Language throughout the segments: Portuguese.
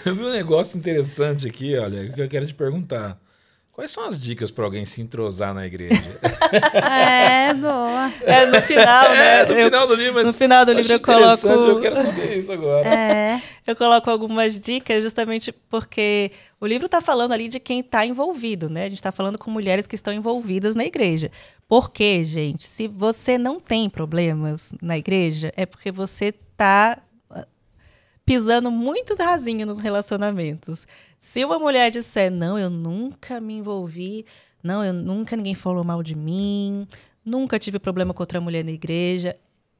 Eu vi um negócio interessante aqui, olha, que eu quero te perguntar. Quais são as dicas para alguém se entrosar na igreja? Boa. No final, né? No final do livro, mas no final do livro eu coloco... Eu quero saber isso agora. Eu coloco algumas dicas justamente porque o livro está falando ali de quem está envolvido, né? A gente está falando com mulheres que estão envolvidas na igreja. Por quê, gente? Se você não tem problemas na igreja, é porque você está pisando muito rasinho nos relacionamentos. Se uma mulher disser, não, eu nunca me envolvi, não, ninguém falou mal de mim, nunca tive problema com outra mulher na igreja,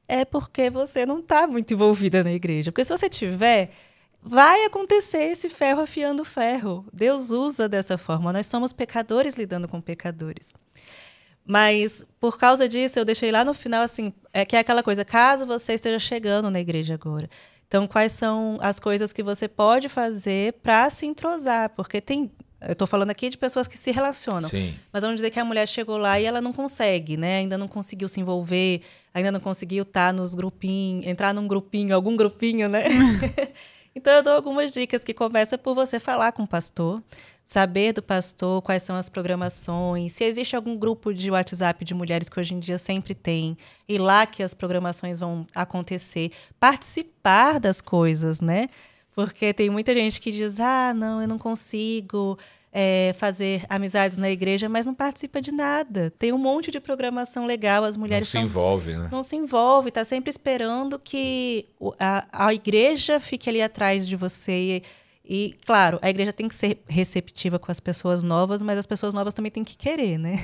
é porque você não está muito envolvida na igreja. Porque se você tiver, vai acontecer esse ferro afiando ferro. Deus usa dessa forma. Nós somos pecadores lidando com pecadores. Mas, por causa disso, eu deixei lá no final, assim, que é aquela coisa, caso você esteja chegando na igreja agora. Então, quais são as coisas que você pode fazer para se entrosar? Porque eu estou falando aqui de pessoas que se relacionam. Sim. Mas vamos dizer que a mulher chegou lá e ela não consegue, né? Ainda não conseguiu se envolver, ainda não conseguiu estar nos grupinhos, entrar num grupinho, algum grupinho, né? Então, eu dou algumas dicas que começa por você falar com o pastor, saber do pastor quais são as programações, se existe algum grupo de WhatsApp de mulheres que hoje em dia sempre tem, e lá que as programações vão acontecer, participar das coisas, né? Porque tem muita gente que diz, não, eu não consigo fazer amizades na igreja, mas não participa de nada. Tem um monte de programação legal, as mulheres não se envolve, né? Não se envolve, está sempre esperando que a igreja fique ali atrás de você. E, claro, a igreja tem que ser receptiva com as pessoas novas, mas as pessoas novas também têm que querer, né?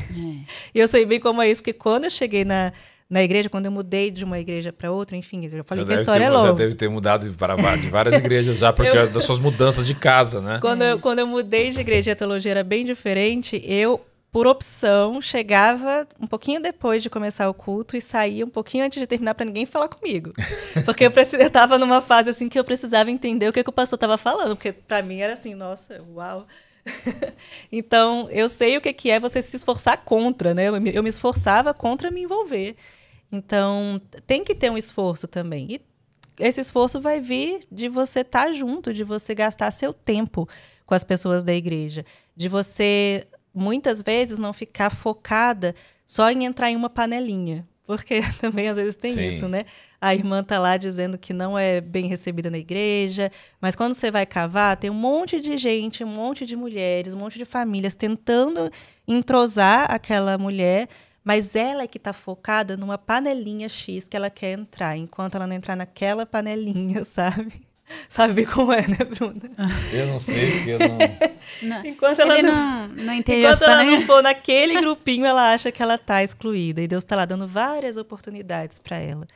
E eu sei bem como é isso, porque quando eu cheguei na igreja, quando eu mudei de uma igreja para outra, enfim, eu já falei que a história é longa. Já deve ter mudado de várias igrejas já, porque das suas mudanças de casa, né? Quando eu mudei de igreja, a teologia era bem diferente, eu, por opção, chegava um pouquinho depois de começar o culto e saía um pouquinho antes de terminar para ninguém falar comigo. Porque eu estava numa fase assim que eu precisava entender o que o pastor estava falando, porque para mim era assim, nossa, uau. Então, eu sei o que é você se esforçar contra, né? Eu me esforçava contra me envolver. Então, tem que ter um esforço também. E esse esforço vai vir de você estar junto, de você gastar seu tempo com as pessoas da igreja, de você, muitas vezes, não ficar focada só em entrar em uma panelinha. Porque também, às vezes, tem isso, né? A irmã está lá dizendo que não é bem recebida na igreja, mas quando você vai cavar, tem um monte de gente, um monte de mulheres, um monte de famílias tentando entrosar aquela mulher, mas ela é que está focada numa panelinha X que ela quer entrar, enquanto ela não entrar naquela panelinha, sabe? Sabe como é, né, Bruna? Eu não sei, porque eu não... Enquanto ela não entende enquanto ela não for naquele grupinho, ela acha que ela está excluída. E Deus está lá dando várias oportunidades para ela.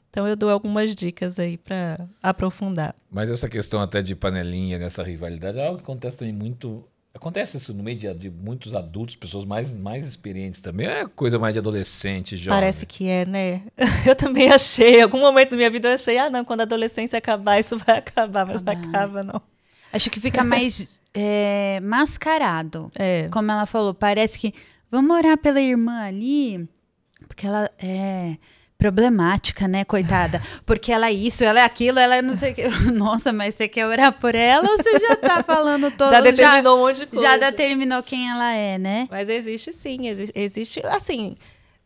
Então, eu dou algumas dicas aí para aprofundar. Mas essa questão até de panelinha, nessa rivalidade, é algo que acontece também muito... Acontece isso no meio de muitos adultos, pessoas mais experientes também. É coisa mais de adolescente, jovem. Parece que é, né? Eu também achei. Em algum momento da minha vida eu achei, não, quando a adolescência acabar, isso vai acabar. Mas não acaba, não. Acho que fica mais mascarado. Como ela falou, parece que vamos orar pela irmã ali, porque ela é problemática, né, coitada? Porque ela é isso, ela é aquilo, ela é não sei o que. Nossa, mas você quer orar por ela ou você já tá falando todo... Já determinou um monte de coisa. Já determinou quem ela é, né? Mas existe sim, existe assim,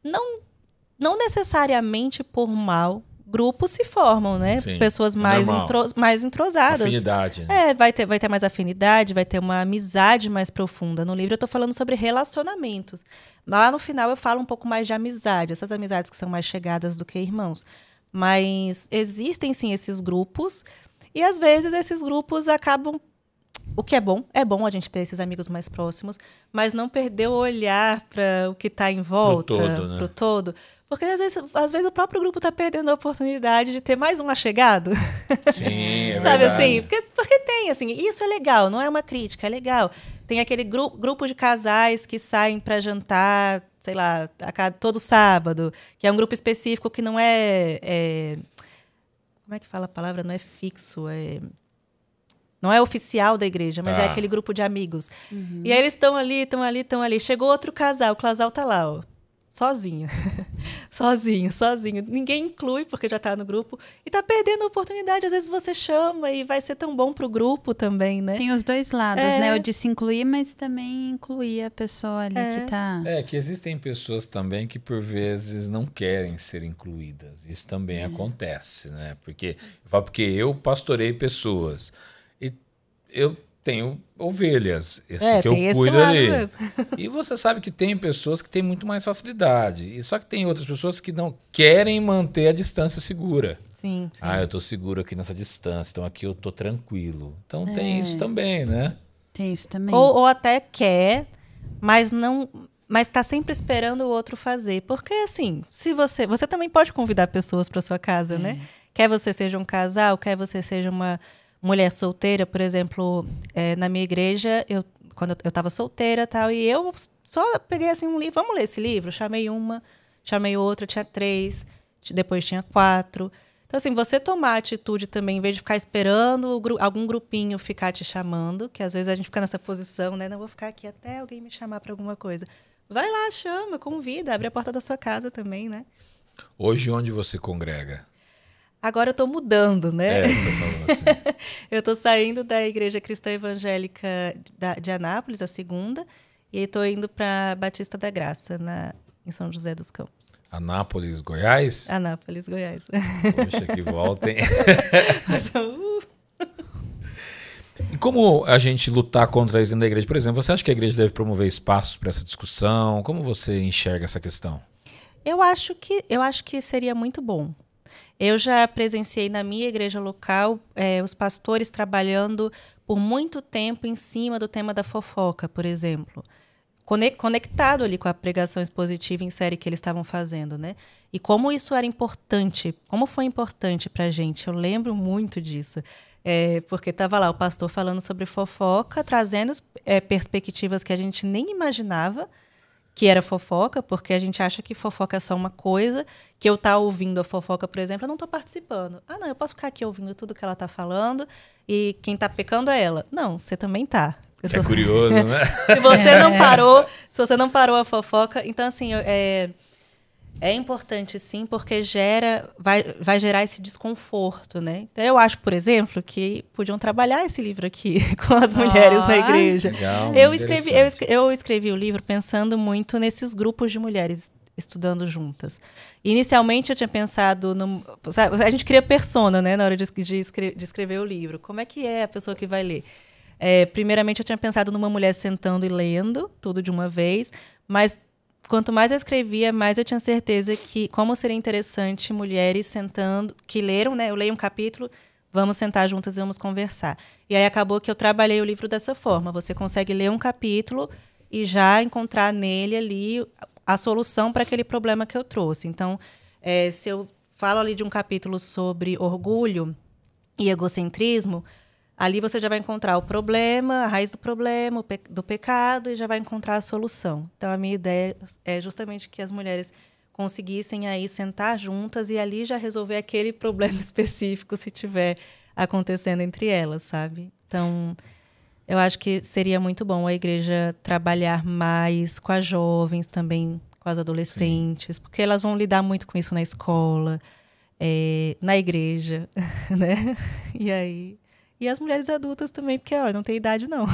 não necessariamente por mal, grupos se formam, né? Sim, pessoas mais entrosadas. Afinidade. Né? Vai ter mais afinidade, vai ter uma amizade mais profunda. No livro eu estou falando sobre relacionamentos. Lá no final eu falo um pouco mais de amizade, essas amizades que são mais chegadas do que irmãos. Mas existem sim esses grupos e às vezes esses grupos acabam... O que é bom a gente ter esses amigos mais próximos, mas não perder o olhar para o que está em volta, para o todo. Porque às vezes o próprio grupo está perdendo a oportunidade de ter mais um achegado. Sim, é Sabe verdade. assim? Porque tem, assim, isso é legal, não é uma crítica, é legal. Tem aquele grupo de casais que saem para jantar, sei lá, todo sábado, que é um grupo específico que não como é que fala a palavra? Não é fixo, não é oficial da igreja, mas é aquele grupo de amigos. Uhum. E aí eles estão ali. Chegou outro casal, o casal tá lá, ó, sozinho. sozinho. Ninguém inclui porque já está no grupo e está perdendo a oportunidade. Às vezes você chama e vai ser tão bom para o grupo também, né? Tem os dois lados, né? O de se incluir, mas também incluir a pessoa ali que está... Que existem pessoas também que por vezes não querem ser incluídas. Isso também acontece, né? Porque eu pastorei pessoas e eu tenho ovelhas, que eu cuido ali. E você sabe que tem pessoas que têm muito mais facilidade. E só que tem outras pessoas que não querem manter a distância segura. Sim. Eu estou seguro aqui nessa distância, então aqui eu estou tranquilo. Então tem isso também, né? Tem isso também. Ou até quer, mas não... Mas está sempre esperando o outro fazer. Porque, assim, se você também pode convidar pessoas para sua casa, né? Quer você seja um casal, quer você seja uma mulher solteira, por exemplo, na minha igreja, quando eu estava solteira e tal, e eu só peguei assim um livro, vamos ler esse livro? Chamei uma, chamei outra, tinha 3, depois tinha 4. Então, assim, você tomar atitude também, em vez de ficar esperando algum grupinho ficar te chamando, que às vezes a gente fica nessa posição, né? Não vou ficar aqui até alguém me chamar para alguma coisa. Vai lá, chama, convida, abre a porta da sua casa também, né? Hoje, onde você congrega? Agora eu estou mudando, né? Você falou assim. Eu estou saindo da Igreja Cristã Evangélica de Anápolis, a segunda, e estou indo para Batista da Graça, em São José dos Campos. Anápolis, Goiás? Anápolis, Goiás. Poxa, que volta, hein? E como a gente lutar contra isso dentro da igreja? Por exemplo, você acha que a igreja deve promover espaços para essa discussão? Como você enxerga essa questão? Eu acho que seria muito bom. Eu já presenciei na minha igreja local os pastores trabalhando por muito tempo em cima do tema da fofoca, por exemplo. Conectado ali com a pregação expositiva em série que eles estavam fazendo, né? E como isso era importante, como foi importante para a gente. Eu lembro muito disso. Porque estava lá o pastor falando sobre fofoca, trazendo perspectivas que a gente nem imaginava que era fofoca, porque a gente acha que fofoca é só uma coisa, que eu ouvindo a fofoca, por exemplo, eu não estou participando. Não, eu posso ficar aqui ouvindo tudo que ela está falando e quem está pecando é ela. Não, você também está. É curioso, né? se você não parou a fofoca, então assim, é importante sim, porque vai gerar esse desconforto, né? Então, eu acho, por exemplo, que podiam trabalhar esse livro aqui com as mulheres na igreja. Legal, eu escrevi o livro pensando muito nesses grupos de mulheres estudando juntas. Inicialmente eu tinha pensado a gente cria persona, né, na hora de escrever o livro. Como é que é a pessoa que vai ler? Primeiramente eu tinha pensado numa mulher sentando e lendo tudo de uma vez, mas quanto mais eu escrevia, mais eu tinha certeza que como seria interessante mulheres sentando, que leram, né? Eu leio um capítulo, vamos sentar juntas e vamos conversar. E aí acabou que eu trabalhei o livro dessa forma. Você consegue ler um capítulo e já encontrar nele ali a solução para aquele problema que eu trouxe. Então, se eu falo ali de um capítulo sobre orgulho e egocentrismo, ali você já vai encontrar o problema, a raiz do problema, do pecado, e já vai encontrar a solução. Então, a minha ideia é justamente que as mulheres conseguissem aí sentar juntas e ali já resolver aquele problema específico, se tiver acontecendo entre elas, sabe? Então, eu acho que seria muito bom a igreja trabalhar mais com as jovens também, com as adolescentes, sim, porque elas vão lidar muito com isso na escola, na igreja, né? E as mulheres adultas também, porque não tem idade, não.